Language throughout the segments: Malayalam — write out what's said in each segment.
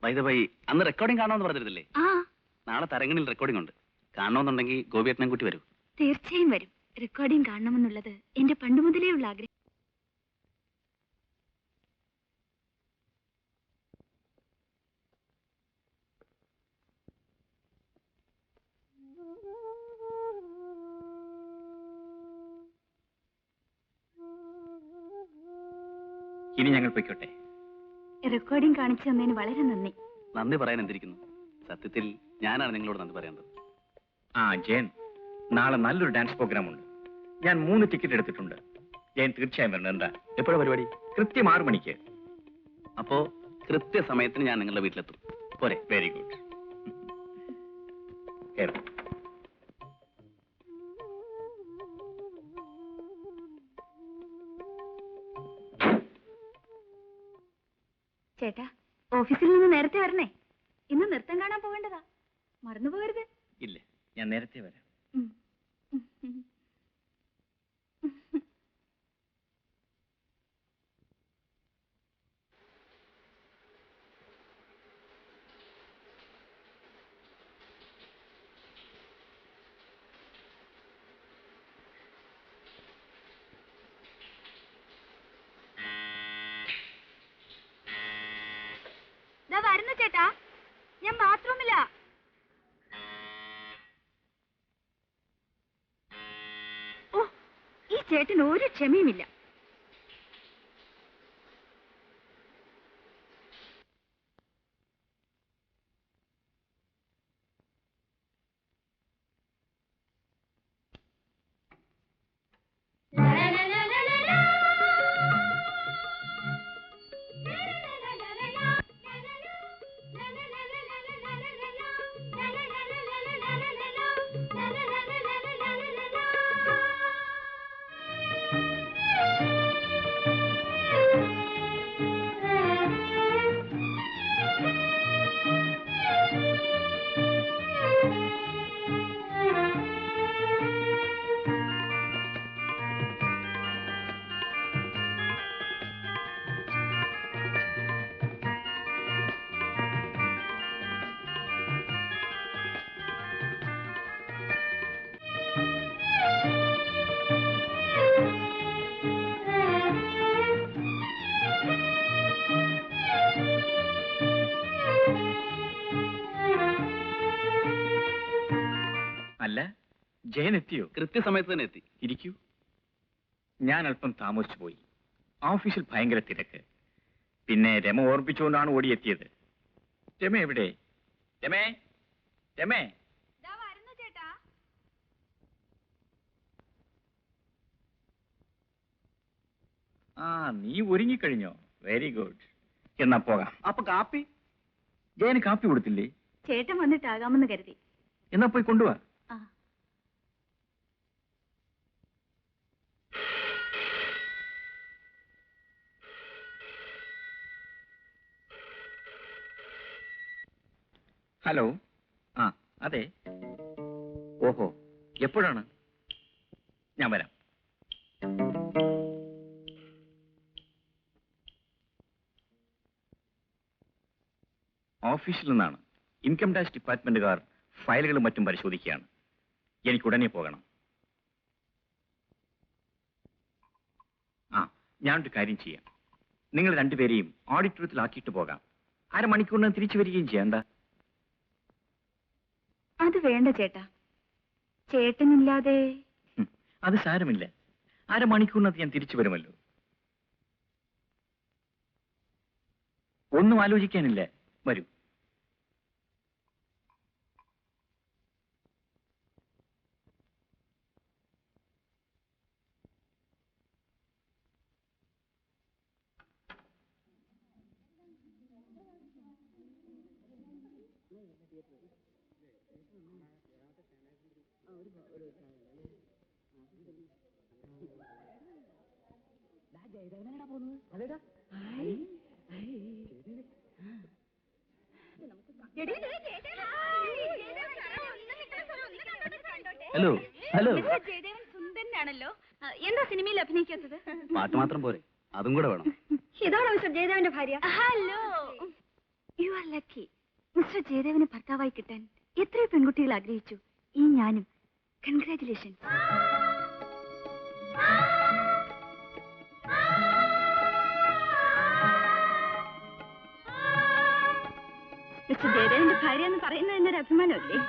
വൈദവൈ അന്ന് റെക്കോർഡിംഗ് കാണണമെന്ന് പറഞ്ഞിരുന്നില്ലേ? നാളെ തരങ്ങണിൽ റെക്കോർഡിംഗ് ഉണ്ട്. കാണണമെന്നുണ്ടെങ്കിൽ ഗോപിയേട്ടനെ കൂട്ടി വരൂ. തീർച്ചയായും വരും. റെക്കോർഡിംഗ് കാണണമെന്നുള്ളത് എന്റെ പണ്ട് മുതലേ ഉള്ള ആഗ്രഹം. ഇനി ഞങ്ങൾ പൊയ്ക്കോട്ടെ. റെക്കോർഡിംഗ് കാണിച്ചു തന്നതിന് വളരെ നന്ദി. നന്ദി പറയാൻ എന്തിരിക്കുന്നു? സത്യത്തിൽ ഞാനാണ് നിങ്ങളോട് നന്ദി പറയേണ്ടത്. ജയൻ, നാളെ നല്ലൊരു ഡാൻസ് പ്രോഗ്രാം ഉണ്ട്. ഞാൻ 3 ടിക്കറ്റ് എടുത്തിട്ടുണ്ട്. ജയൻ തീർച്ചയായും വരണം. എന്താ എപ്പോഴാണ് പരിപാടി? കൃത്യം 6 മണിക്ക്. അപ്പോ കൃത്യസമയത്തിന് ഞാൻ നിങ്ങളുടെ വീട്ടിലെത്തും. പോരെ? Very good. ചേട്ടാ, ഓഫീസിൽ നിന്ന് നേരത്തെ വരണേ. ഇന്ന് നൃത്തം കാണാൻ പോകേണ്ടതാ, മറന്നു പോകരുത്. ഇല്ല, ഞാൻ നേരത്തെ വരാം. വരുന്നു ചേട്ടാ, ഞാൻ ബാത്റൂമില്ല. ഓ, ഈ ചേട്ടന് ഒരു ക്ഷമയുമില്ല. അല്ല, ജയൻ എത്തിയോ? കൃത്യസമയത്ത് തന്നെ എത്തി. ഇരിക്കൂ. ഞാൻ അല്പം താമസിച്ചു പോയി. ഓഫീസിൽ ഭയങ്കര തിരക്ക്. പിന്നെ രമ ഓർപ്പിച്ചുകൊണ്ടാണ് ഓടിയെത്തിയത്. രമ എവിടെ? രമേ, രമേ. നീ ഒരുങ്ങിക്കഴിഞ്ഞോ? Very good. എന്നാ പോകാം. അപ്പൊ കാപ്പി? ജയന് കാപ്പി കൊടുത്തില്ലേ? ചേട്ടൻ വന്നിട്ടാകാമെന്ന് കരുതി. എന്നാ പോയി കൊണ്ടുപോവാ. ഹലോ. അതെ. ഓഹോ, എപ്പോഴാണ്? ഞാൻ വരാം. ഓഫീസിൽ നിന്നാണ്. ഇൻകം ടാക്സ് ഡിപ്പാർട്ട്മെന്റുകാർ ഫയലുകളും മറ്റും പരിശോധിക്കുകയാണ്. എനിക്ക് ഉടനെ പോകണം. ഞാനൊരു കാര്യം ചെയ്യാം. നിങ്ങൾ രണ്ടുപേരെയും ഓഡിറ്റോറിയത്തിലാക്കിയിട്ട് പോകാം. അരമണിക്കൂറിന് തിരിച്ചു വരികയും ചെയ്യാം. എന്താ? അത് വേണ്ട ചേട്ടാ, ചേട്ടനില്ലാതെ. അത് സാരമില്ല. അരമണിക്കൂറിനകത്ത് ഞാൻ തിരിച്ചു വരുമല്ലോ. ഒന്നും ആലോചിക്കാനില്ല. വരൂ. ഹലോ. ഹലോ. ജയദേവൻ സുന്ദരനാണല്ലോ. എന്താ സിനിമയിൽ അഭിനയിക്കാത്തത്? പാട്ട് മാത്രം പോരെ, അതും കൂടെ വേണം. ഇതാണോ മിസ്റ്റർ ജയദേവന്റെ ഭാര്യ? Hello. You are lucky. Mister ജയദേവന് ഭർത്താവായി കിട്ടാൻ എത്രയോ പെൺകുട്ടികൾ ആഗ്രഹിച്ചു, ഈ ഞാനും. കൺഗ്രാറ്റുലേഷൻ. മിസ്റ്റർ ജയദേവന്റെ ഭാര്യ എന്ന് പറയുന്നത് എന്നൊരു അഭിമാനമല്ലേ?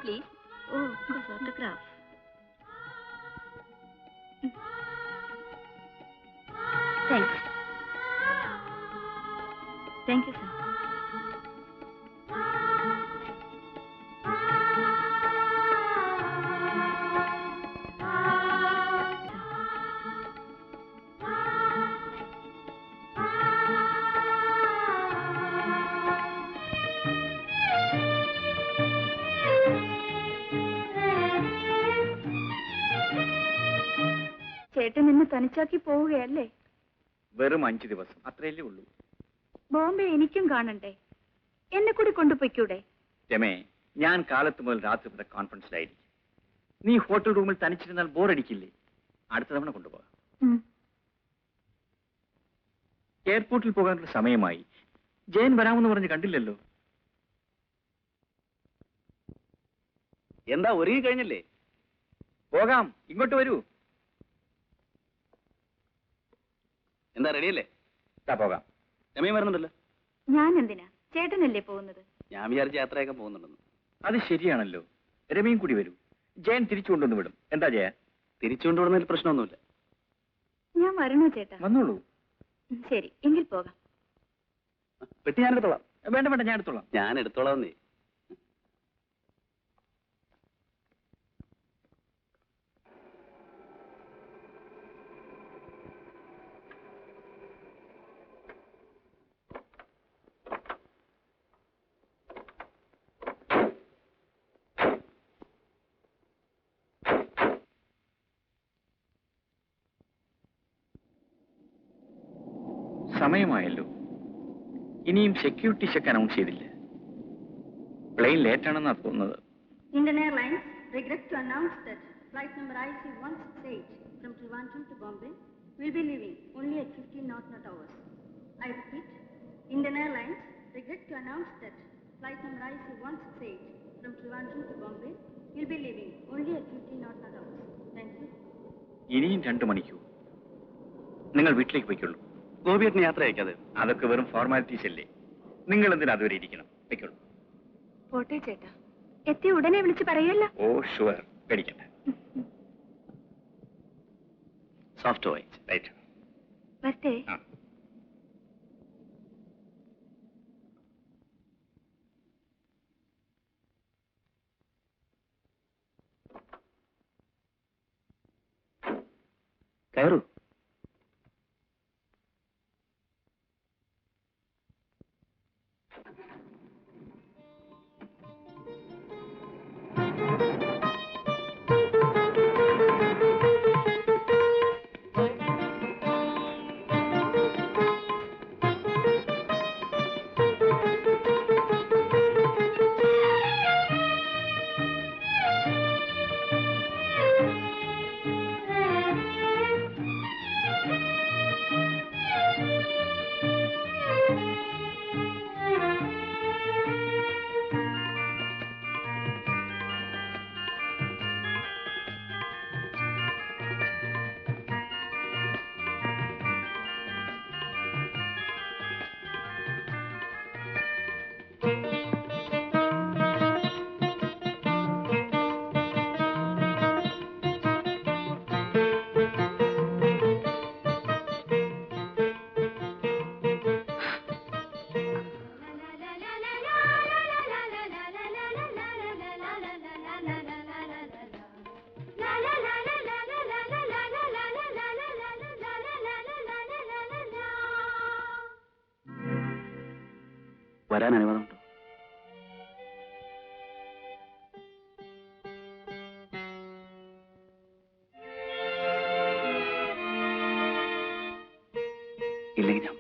പ്ലീസ്. ഓ, photograph. Thanks. Thank you sir. ചേട്ടൻ നിന്നെ തനിച്ചാക്കി പോവുകയല്ലേ? വെറും 5 ദിവസം, അത്രയല്ലേ ഉള്ളൂ. ബോംബെ എനിക്കും കാണണ്ടേ? എന്നെ കൂടി കൊണ്ടുപോയിക്കൂടെ? രമേ, ഞാൻ കാലത്ത് മുതൽ രാത്രി വരെ കോൺഫറൻസിലായിരിക്കും. നീ ഹോട്ടൽ റൂമിൽ തനിച്ചിരുന്നാൽ ബോറടിക്കില്ലേ? അടുത്ത തവണ കൊണ്ടുപോകാം. എയർപോർട്ടിൽ പോകാനുള്ള സമയമായി. ജയൻ വരാമെന്ന് പറഞ്ഞ് കണ്ടില്ലല്ലോ. എന്താ ഒരുങ്ങി കഴിഞ്ഞല്ലേ? പോകാം, ഇങ്ങോട്ട് വരൂ. എന്താ റെഡിയല്ലേ? പോകാം. രമയും വരുന്നുണ്ടല്ലോ. ഞാൻ എന്തിനാ? ചേട്ടനല്ലേ പോകുന്നത്? ഞാൻ വിചാരിച്ച യാത്രയൊക്കെ പോകുന്നുണ്ടെന്ന്. അത് ശരിയാണല്ലോ. രമയും കൂടി വരൂ. ജയൻ തിരിച്ചു കൊണ്ടുവന്ന് വിടും. എന്താ ജയ? തിരിച്ചുകൊണ്ടുവിടുന്നതിൽ പ്രശ്നമൊന്നുമില്ല. ഞാൻ വരണോ ചേട്ടാ? വന്നോളൂ. ശരി, എങ്കിൽ പോകാം. പെട്ടി ഞാൻ എടുത്തോളാം. വേണ്ട വേണ്ട, ഞാൻ എടുത്തോളാം. ഞാൻ എടുത്തോളാം. സമയമായല്ലോ. ഇനിയും സെക്യൂരിറ്റി ചെക്ക് അനൗൺസ് ചെയ്തില്ല. പ്ലെയിൻ ലേറ്റ് ആണെന്നാ തോന്നുന്നത്. Indian Airlines regret to announce that flight number IC-168 from Trivandrum to Bombay will be leaving only at 15 knot hours. I repeat, Indian Airlines regret to announce that flight number IC-168 from Trivandrum to Bombay will be leaving only at 15 knot hours. Thank you. ഇനിയും 2 മണിക്കൂർ. നിങ്ങൾ വീട്ടിലേക്ക് പോയിക്കൊള്ളൂ. ഗോപിയേട്ടന് യാത്ര അയക്കാതെ. അതൊക്കെ വെറും ഫോർമാലിറ്റീസ് അല്ലേ? നിങ്ങൾ എന്തിനാ അതുവരെ ഇരിക്കണം? വെക്കുള്ളൂ. പോട്ടെ ചേട്ടാ. എത്തി ഉടനെ വിളിച്ച് പറയല്ലോ. ഓ ഷുവർ, പേടിക്കണ്ട. Soft voice. റൈറ്റ്. വരട്ടെ. കയറൂ. വരാൻ അനുവാദമുണ്ടോ? ഇല്ലെങ്കിൽ ഞാൻ